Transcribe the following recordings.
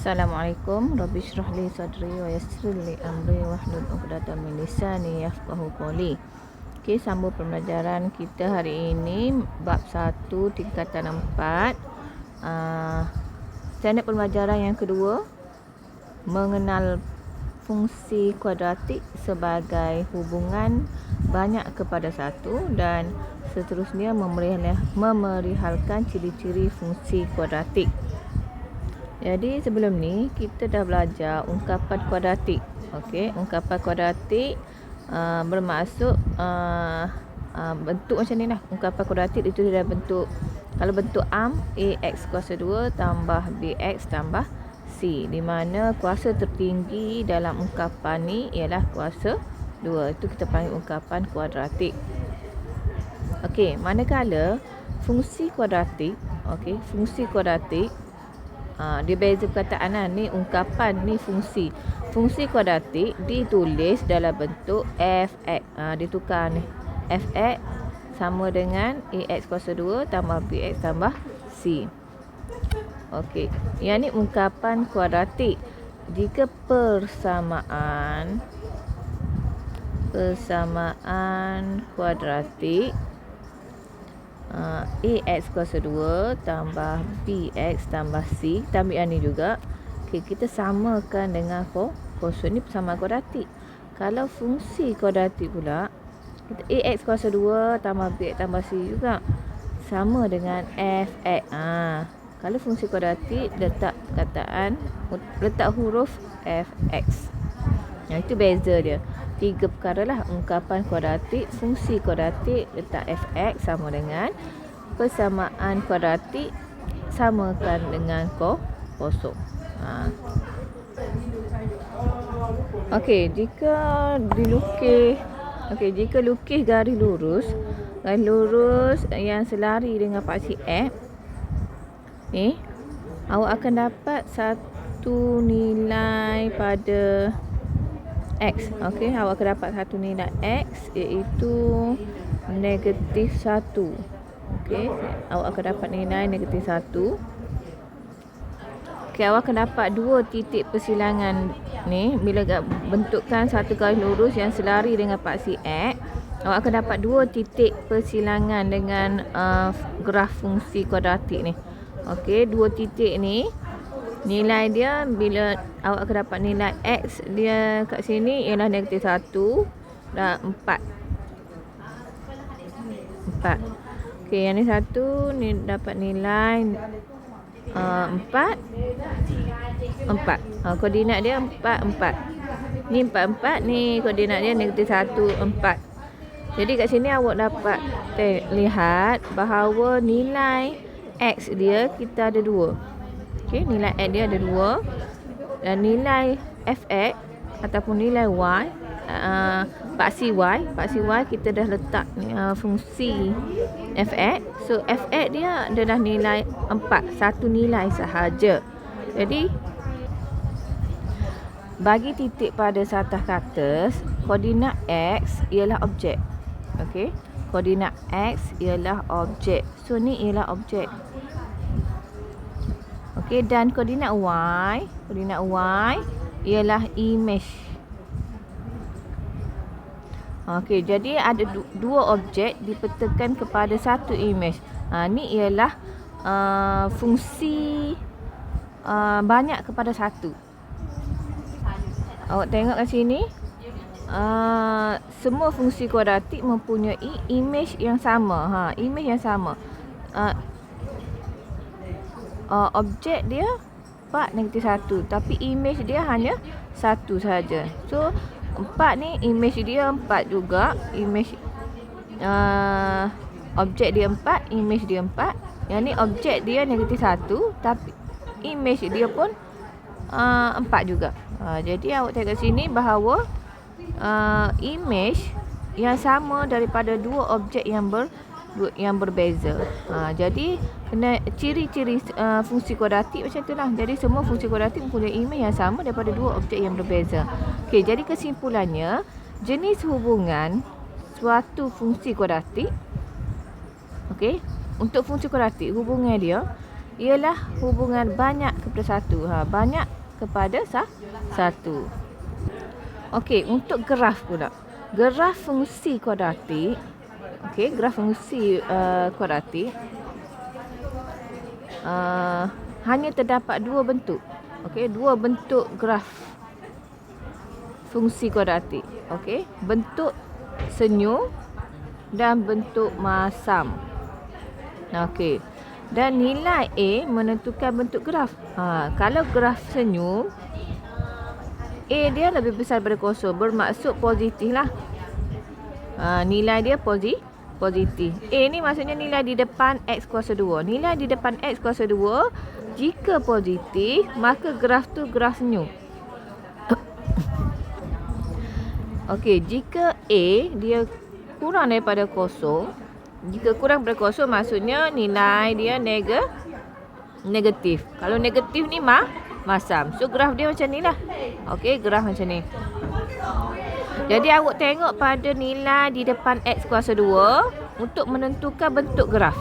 Assalamualaikum. Rabbi shrah li sadri wa yassir li amri wahlul 'uqdatam min lisani yafqahu qawli. Okey, sambung pembelajaran kita hari ini bab 1 tingkatan 4. Standard pembelajaran yang kedua, mengenal fungsi kuadratik sebagai hubungan banyak kepada satu, dan seterusnya memerihalkan ciri-ciri fungsi kuadratik. Jadi sebelum ni kita dah belajar ungkapan kuadratik. Okey, ungkapan kuadratik bermaksud bentuk macam ni lah. Ungkapan kuadratik itu dia bentuk, kalau bentuk AX kuasa 2 tambah BX tambah C, di mana kuasa tertinggi dalam ungkapan ni ialah kuasa 2. Itu kita panggil ungkapan kuadratik. Okey, manakala fungsi kuadratik, fungsi kuadratik, dia beza perkataan lah. Ni ungkapan, ni fungsi. Fungsi kuadratik ditulis dalam bentuk fx. Ditukar ni. Fx sama dengan ax kuasa 2 tambah bx tambah c. Okey. Yang ni ungkapan kuadratik. Jika persamaan kuadratik ax kuasa 2 tambah bx tambah c, kita ambil yang ni juga. Okay, kita samakan dengan kosong. Ni persamaan kuadratik. Kalau fungsi kuadratik pula, kita ax kuasa 2 tambah bx tambah c juga sama dengan fx. Kalau fungsi kuadratik letak huruf fx. Itu beza dia. 3 perkara lah. Ungkapan kuadratik, fungsi kuadratik, letak fx sama dengan persamaan kuadratik, samakan dengan kosong. Okey, jika lukis garis lurus yang selari dengan paksi X ni, awak akan dapat satu nilai pada X. Okey, awak akan dapat satu nilai X, iaitu negatif 1. Okey, awak akan dapat nilai negatif 1. Okey, awak akan dapat dua titik persilangan ni. Bila bentukkan satu garis lurus yang selari dengan paksi X, awak akan dapat dua titik persilangan dengan graf fungsi kuadratik ni. Okey, dua titik ni, nilai dia, bila awak akan dapat nilai X dia kat sini ialah negatif 1 dan 4. Okey, yang ni 1 ni dapat nilai 4. Koordinat dia 4. Ni 4, ni koordinat dia negatif 1, 4. Jadi kat sini awak dapat lihat bahawa nilai X dia kita ada 2. Okey, nilai X dia ada 2, dan nilai fx ataupun nilai y, paksi y kita dah letak fungsi fx. So fx dia adalah nilai 4, satu nilai sahaja. Jadi bagi titik pada satah katas, koordinat x ialah objek. Okey, koordinat x ialah objek. So ni ialah objek. Okey, dan koordinat y ialah image. Okey, jadi ada dua objek dipetakan kepada satu image. Ni ialah fungsi banyak kepada satu. Awak tengok kat sini, semua fungsi kuadratik mempunyai image yang sama. Image yang sama. Objek dia 4 negatif 1, tapi image dia hanya 1 saja. So 4 ni image dia 4 juga. Image objek dia 4, image dia 4. Yang ni objek dia negatif 1, tapi image dia pun 4 juga. Jadi awak tengok sini bahawa image yang sama daripada dua objek yang berbeza. Jadi kena ciri-ciri fungsi kuadratik macam itulah. Jadi semua fungsi kuadratik mempunyai image yang sama daripada dua objek yang berbeza. Okey, jadi kesimpulannya, jenis hubungan suatu fungsi kuadratik, okey, untuk fungsi kuadratik hubungan dia ialah hubungan banyak kepada satu. Banyak kepada satu. Okey, untuk graf pula. Graf fungsi kuadratik. Okey, graf fungsi kuadratik hanya terdapat dua bentuk. Okey, dua bentuk graf fungsi kuadratik. Okey, bentuk senyum dan bentuk masam. Okey. Dan nilai A menentukan bentuk graf. Kalau graf senyum, A dia lebih besar daripada kosong, bermaksud positif lah. Nilai dia positif. A ni maksudnya nilai di depan X kuasa 2. Nilai di depan X kuasa 2, jika positif, maka graf tu graf senyum. Okey, jika A dia kurang daripada kosong, jika kurang daripada kosong maksudnya nilai dia negatif. Kalau negatif ni masam. So graf dia macam ni lah. Okey, graf macam ni. Jadi awak tengok pada nilai di depan X kuasa 2 untuk menentukan bentuk graf.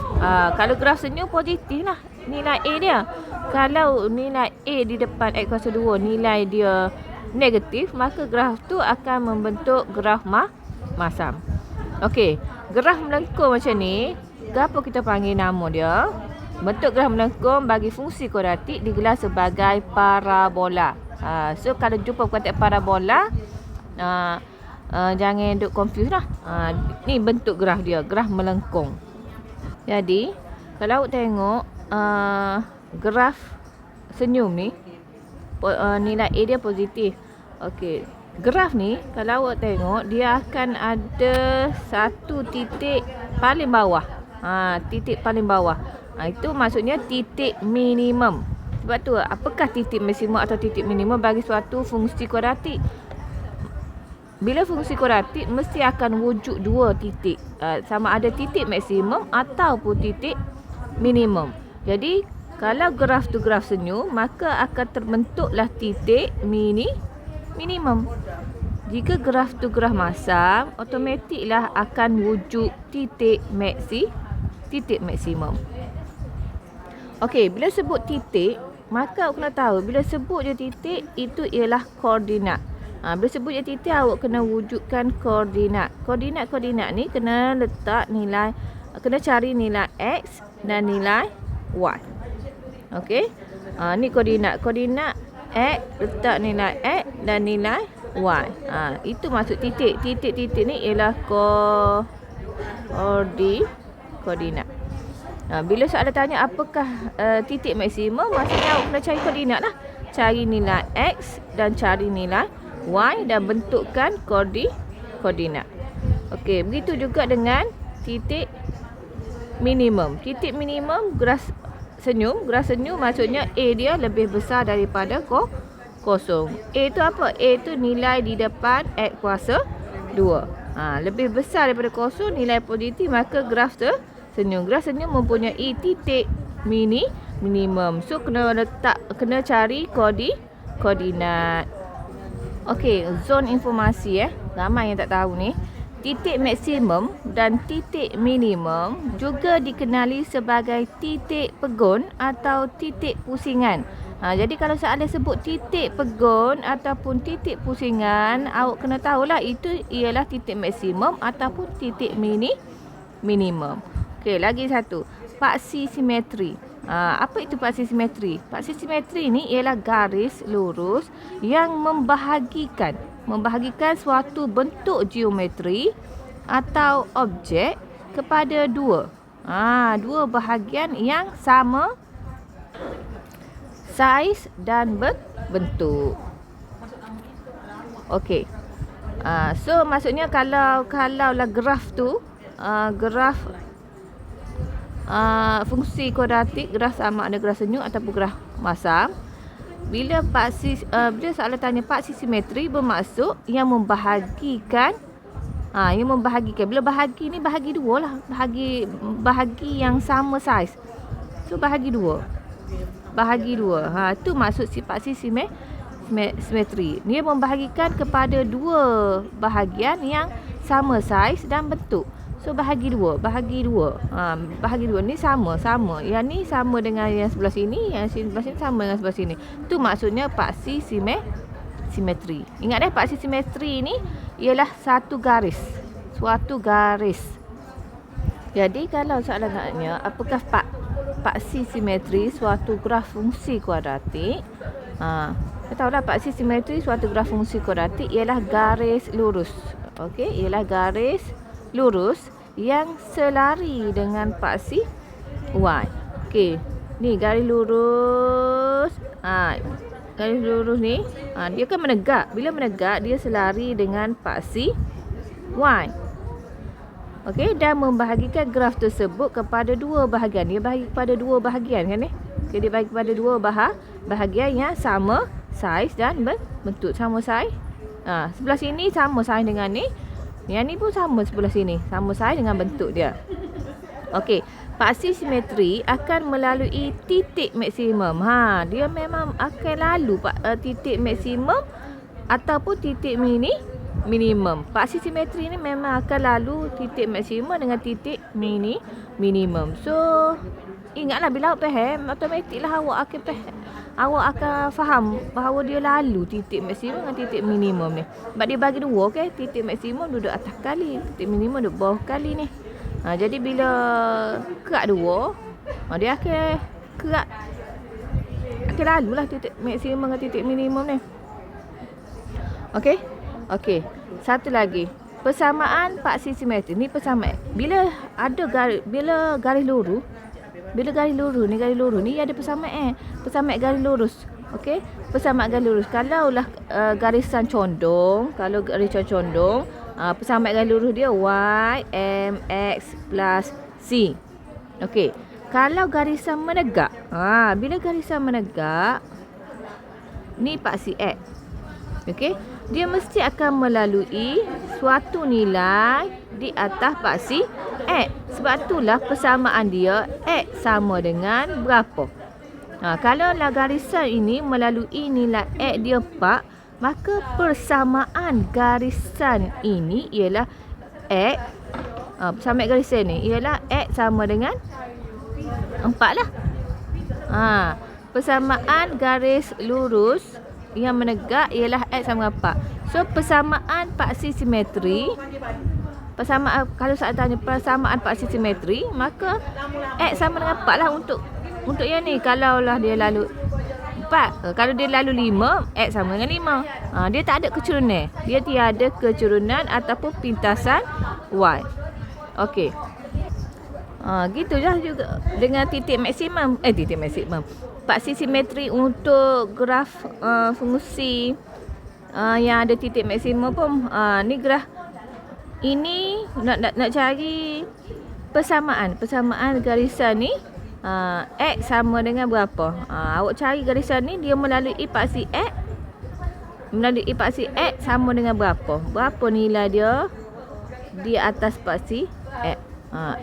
Kalau graf senyum positif lah nilai A dia. Kalau nilai A di depan X kuasa 2 nilai dia negatif, maka graf tu akan membentuk graf masam. Okey, graf melengkung macam ni, apa kita panggil nama dia? Bentuk graf melengkung bagi fungsi kuadratik digelar sebagai parabola. So kalau jumpa perkataan parabola, jangan duk confuse lah. Ni bentuk graf dia, graf melengkung. Jadi kalau awak tengok graf senyum ni, nilai A dia positif. Okey, graf ni kalau awak tengok dia akan ada satu titik paling bawah. Titik paling bawah. Itu maksudnya titik minimum. Sebab tu apakah titik maksimum atau titik minimum bagi suatu fungsi kuadratik? Bila fungsi kuadratik mesti akan wujud dua titik. Sama ada titik maksimum ataupun titik minimum. Jadi kalau graf tu graf senyum, maka akan terbentuklah titik minimum. Jika graf tu graf masam, automatiklah akan wujud titik maksimum. Okey, bila sebut titik, maka awak kena tahu bila sebut je titik itu ialah koordinat. Bila sebut je titik, awak kena wujudkan koordinat. Koordinat ni kena cari nilai X dan nilai Y. Okey. Ni koordinat. Koordinat X, letak nilai X dan nilai Y. Itu maksud titik. Titik-titik ni ialah koordinat. Bila soalan tanya apakah titik maksimum, maksudnya awak kena cari koordinat lah. Cari nilai X dan cari nilai Y dan bentukkan koordinat. Okey, begitu juga dengan titik minimum. Titik minimum graf senyum. Graf senyum maksudnya A dia lebih besar daripada kosong. A tu apa? A tu nilai di depan X kuasa 2. Lebih besar daripada kosong, nilai positif, maka graf senyum. Graf senyum mempunyai titik minimum. So kena cari koordinat. Okey, zon informasi ramai yang tak tahu ni. Titik maksimum dan titik minimum juga dikenali sebagai titik pegun atau titik pusingan. Jadi kalau soalan sebut titik pegun ataupun titik pusingan, awak kena tahulah itu ialah titik maksimum ataupun titik minimum. Okey, lagi satu. Paksi simetri. Apa itu paksi simetri? Paksi simetri ni ialah garis lurus yang membahagikan suatu bentuk geometri atau objek kepada dua bahagian yang sama saiz dan bentuk. Okey. So maksudnya kalau lah graf tu fungsi kuadratik, graf sama ada graf senyum ataupun graf masam. Bila soalan tanya paksi simetri, bermaksud yang membahagikan. Bila bahagi ni bahagi dua lah. Bahagi yang sama saiz. So bahagi dua. Tu maksud paksi simetri. Dia membahagikan kepada dua bahagian yang sama saiz dan bentuk. So bahagi dua. Bahagi dua ni sama. Yang ni sama dengan yang sebelah sini, yang sebelah sini sama dengan sebelah sini. Tu maksudnya paksi simetri. Ingat paksi simetri ni ialah satu garis. Suatu garis. Jadi kalau soalan naknya, apakah paksi simetri suatu graf fungsi kuadratik? Kita tahulah paksi simetri suatu graf fungsi kuadratik ialah garis lurus. Okey, ialah garis lurus yang selari dengan paksi y. Okey, ni garis lurus. Garis lurus ni, dia kan menegak. Bila menegak, dia selari dengan paksi y. Okey, dan membahagikan graf tersebut kepada dua bahagian. Dia bahagi kepada dua bahagian kan ni? Okey, dia bahagi kepada dua bahagian yang sama saiz dan bentuk. Sama saiz. Sebelah sini sama saiz dengan ni. Yang ni pun sama sebelah sini. Sama saiz dengan bentuk dia. Okey, paksi simetri akan melalui titik maksimum. Dia memang akan lalu titik maksimum ataupun titik minimum. Paksi simetri ni memang akan lalu titik maksimum dengan titik minimum. So, ingatlah bila awak faham, automatiklah awak akan faham bahawa dia lalu titik maksimum dengan titik minimum ni. Sebab dia bagi dua, okey, titik maksimum duduk atas kali, titik minimum duduk bawah kali ni. Jadi bila kerak dua, dia akan lalulah titik maksimum dengan titik minimum ni. Okey. Satu lagi. Persamaan paksi simetri. Ni persamaan. Bila garis lurus ni ada persamaan. Persamaan garis lurus. Okey. Persamaan garis lurus. Kalaulah garisan condong, persamaan garis lurus dia y mx plus c. Okey. Kalau garisan menegak, bila garisan menegak, ni paksi x. Okey. Dia mesti akan melalui suatu nilai di atas paksi x. Sebab itulah persamaan dia x sama dengan berapa. Kalau garisan ini melalui nilai x dia 4, maka persamaan garisan ini ialah x. Persamaan garisan ni ialah x sama dengan 4 lah. Persamaan garis lurus yang menegak ialah x sama 4. So persamaan paksi simetri, kalau saya tanya persamaan paksi simetri, maka x sama dengan 4 lah untuk yang ni. Kalau lah dia lalu 4, kalau dia lalu 5, x sama dengan 5. Dia tak ada kecurunan. Dia tiada kecurunan ataupun pintasan y. Okey. Gitulah juga dengan titik maksimum. Paksi simetri untuk graf fungsi yang ada titik maksimum pun. Ni graf ini nak cari persamaan garisan ni. X sama dengan berapa? Awak cari garisan ni, dia melalui paksi x sama dengan berapa? Berapa nilai dia di atas paksi x?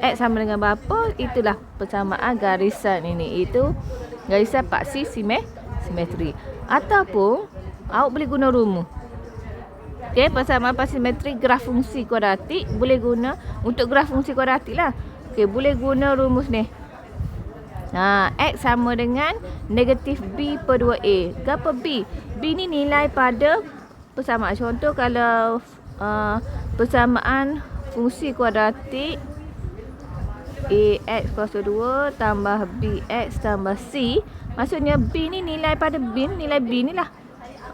X sama dengan berapa? Itulah persamaan garisan ini. Itu garisan paksi simetri. Ataupun awak boleh guna rumus. Okey, persamaan paksi simetri graf fungsi kuadratik boleh guna untuk graf fungsi kuadratik lah. Okey, boleh guna rumus ni. X sama dengan negatif B per 2A. Berapa B? B ni nilai pada persamaan. Contoh kalau persamaan fungsi kuadratik AX kuasa 2 tambah BX tambah C. Maksudnya B ni nilai pada B, nilai B ni lah.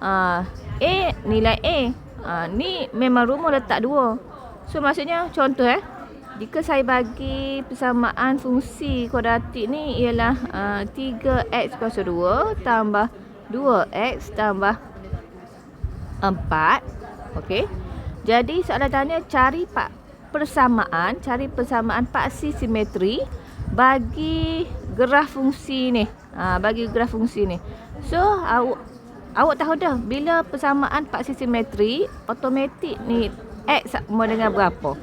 A nilai A. Ni memang rumus letak 2. So maksudnya contoh jika saya bagi persamaan fungsi kuadratik ni ialah 3x kuasa 2 tambah 2x tambah 4. Okey. Jadi soalan tanya cari persamaan paksi simetri bagi graf fungsi ni. So awak tahu dah bila persamaan paksi simetri automatik ni x sama dengan berapa?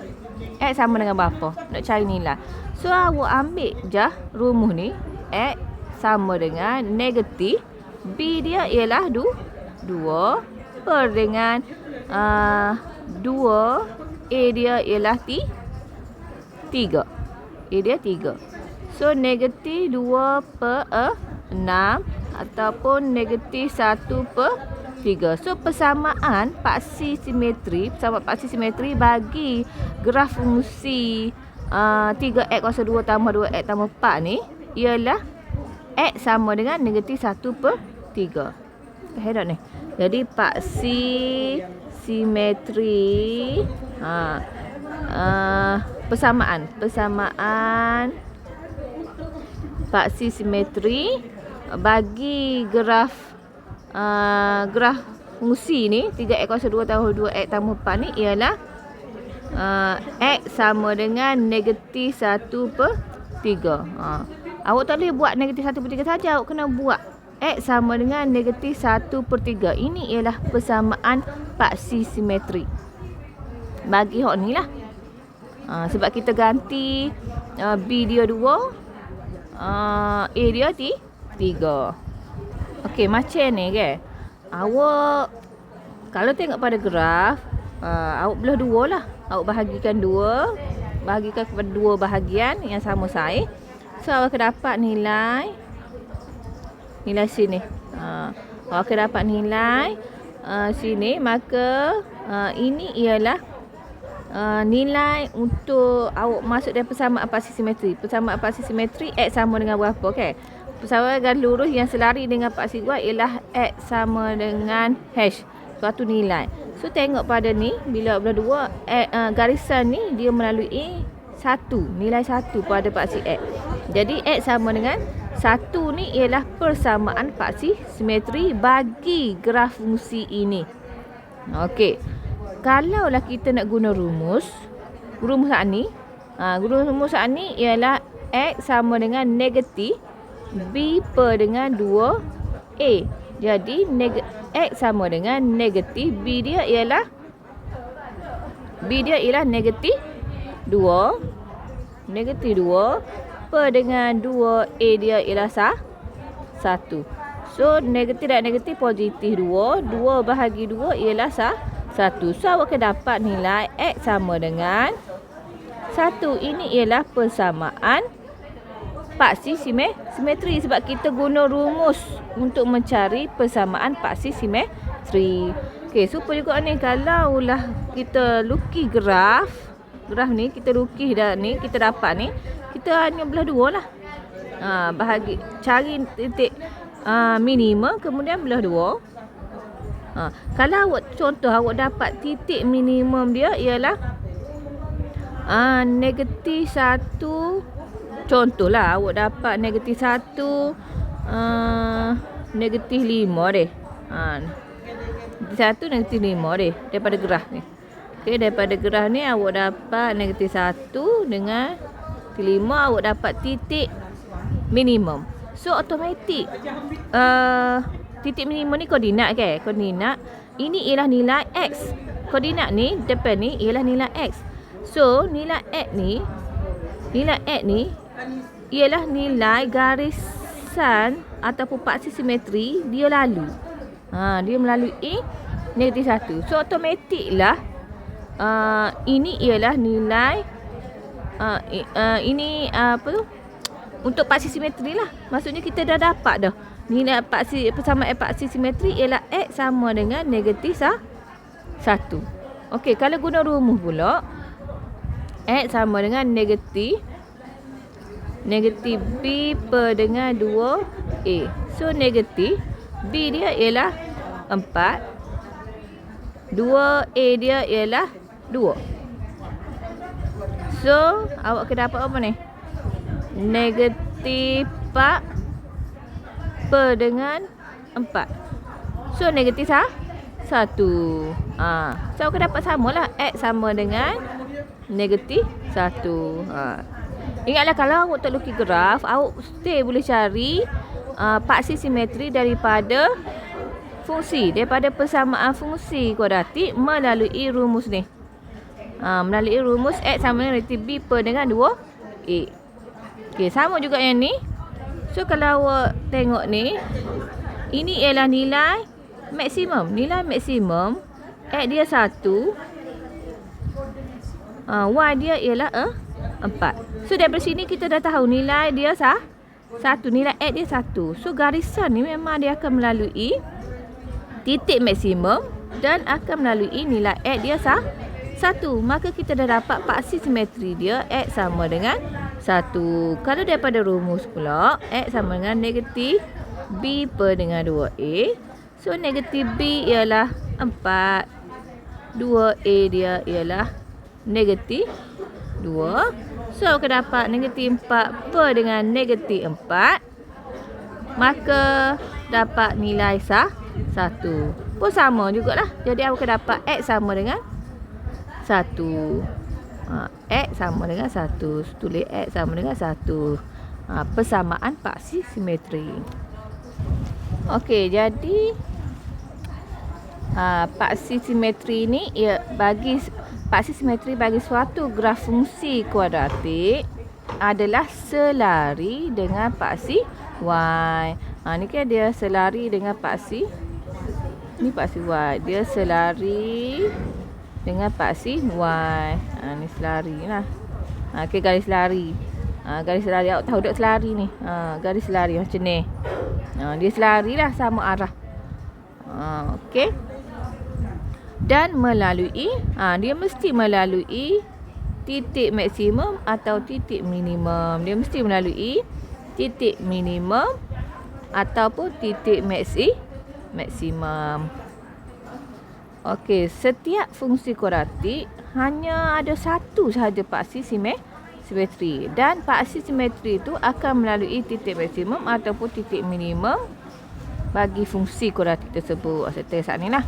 X sama dengan berapa? Nak cari nilai. So awak ambil je rumus ni, x sama dengan negatif B dia ialah 2 per dengan 2 A dia ialah 3. A dia 3. So, negatif 2 per 6 ataupun negatif 1 per 3. So, persamaan paksi simetri bagi graf fungsi 3x kuasa 2 tambah 2x tambah 4 ni ialah x sama dengan negatif 1 per 3. Heran ni. Jadi, paksi simetri persamaan paksi simetri bagi graf fungsi ni 3x kuasa 2 tambah 2x tambah 4 ni ialah x sama dengan negatif 1 per 3. Awak tak boleh buat negatif 1 per 3 saja. Awak kena buat x sama dengan negatif 1 per 3. Ini ialah persamaan paksi simetri bagi hak ni lah. Sebab kita ganti B dia 2, A dia 3. Okey, macam ni ke? Awak kalau tengok pada graf, awak belah 2 lah. Awak bahagikan kepada 2 bahagian yang sama saiz. So, awak akan dapat nilai sini. Awak akan dapat nilai sini. Maka ini ialah nilai untuk awak masuk dari persamaan paksi simetri. Persamaan paksi simetri X sama dengan berapa, okay? Persamaan garis lurus yang selari dengan paksi kuat ialah X sama dengan hash, suatu nilai. So, tengok pada ni, bila belah 2, garisan ni dia melalui 1, nilai 1 pada paksi X. Jadi, X sama dengan 1 ni ialah persamaan paksi simetri bagi graf fungsi ini. Okey. Kalaulah kita nak guna rumus saat ni, rumus saat ni ialah X sama dengan negatif B per dengan 2A. Jadi, X sama dengan negatif B dia ialah negatif 2. Negatif 2 per dengan 2A dia ialah 1. So, negatif dan negatif positif 2. 2 bahagi 2 ialah 1. So, awak akan dapat nilai X sama dengan 1. Ini ialah persamaan paksi simetri sebab kita guna rumus untuk mencari persamaan paksi simetri. Okey, supaya juga ni kalaulah kita lukis graf ni, kita lukis dah ni, kita dapat ni, kita hanya belah 2 lah. Cari titik minima, kemudian belah 2. Kalau awak dapat titik minimum dia ialah negatif 1. Contohlah awak dapat negatif 1, negatif 5 deh. Negatif 1, negatif 5 deh daripada graf ni. Okey, daripada graf ni awak dapat negatif 1 dengan 5, awak dapat titik minimum. So, automatik titik minimum ni koordinat ke? Koordinat. Ini ialah nilai X. Koordinat ni, depan ni ialah nilai X. So, nilai X ni ialah nilai garisan ataupun paksi simetri dia lalu. Dia melalui negatif 1. So, automatik lah ini ialah nilai ini apa tu? Untuk paksi simetri lah. Maksudnya kita dah dapat dah. Nilai persamaan paksi simetri ialah X sama dengan negatif 1. Okey, kalau guna rumus pula, X sama dengan negatif B per dengan 2A. So, negatif B dia ialah 4. 2A dia ialah 2. So, awak akan dapat apa ni? Negatif 4 per dengan 4. So, negatif 1. So, awak akan dapat samalah. X sama dengan negatif 1. Ingatlah, kalau awak tak lukis graf, awak mesti boleh cari paksi simetri daripada fungsi, daripada persamaan fungsi kuadratik melalui rumus ni. Melalui rumus X sama dengan negatif B per dengan 2A. Okey, sama juga yang ni. So, kalau awak tengok ni, ini ialah nilai maksimum. Nilai maksimum X dia 1. Y dia ialah 4. So daripada sini kita dah tahu nilai dia satu, nilai X dia 1. So garisan ni memang dia akan melalui titik maksimum dan akan melalui nilai X dia 1. Maka kita dah dapat paksi simetri dia X sama dengan 1. Kalau daripada rumus pula, X sama dengan negatif B per dengan 2A. So negatif B ialah 4. 2A dia ialah negatif 2. So kita dapat negatif 4 per dengan negatif 4. Maka dapat nilai 1. Pun sama jugalah. Jadi aku dapat X sama dengan 1. X sama dengan 1. Tulis X sama dengan 1. Persamaan paksi simetri. Okey, jadi paksi simetri ni paksi simetri bagi suatu graf fungsi kuadratik adalah selari dengan paksi Y. Ni kan dia selari dengan paksi, ni paksi Y. Dia selari dengan paksi Y. Ni selari lah. Okay, garis selari. Garis selari, awak tahu tak selari ni? Garis selari macam ni. Dia selari lah, sama arah. Okey. Dan melalui, dia mesti melalui titik maksimum atau titik minimum. Dia mesti melalui titik minimum ataupun titik maksimum. Okey, setiap fungsi kuadratik hanya ada satu sahaja paksi simetri. Dan paksi simetri itu akan melalui titik maksimum ataupun titik minimum bagi fungsi kuadratik tersebut. Saya tulis saat ni lah.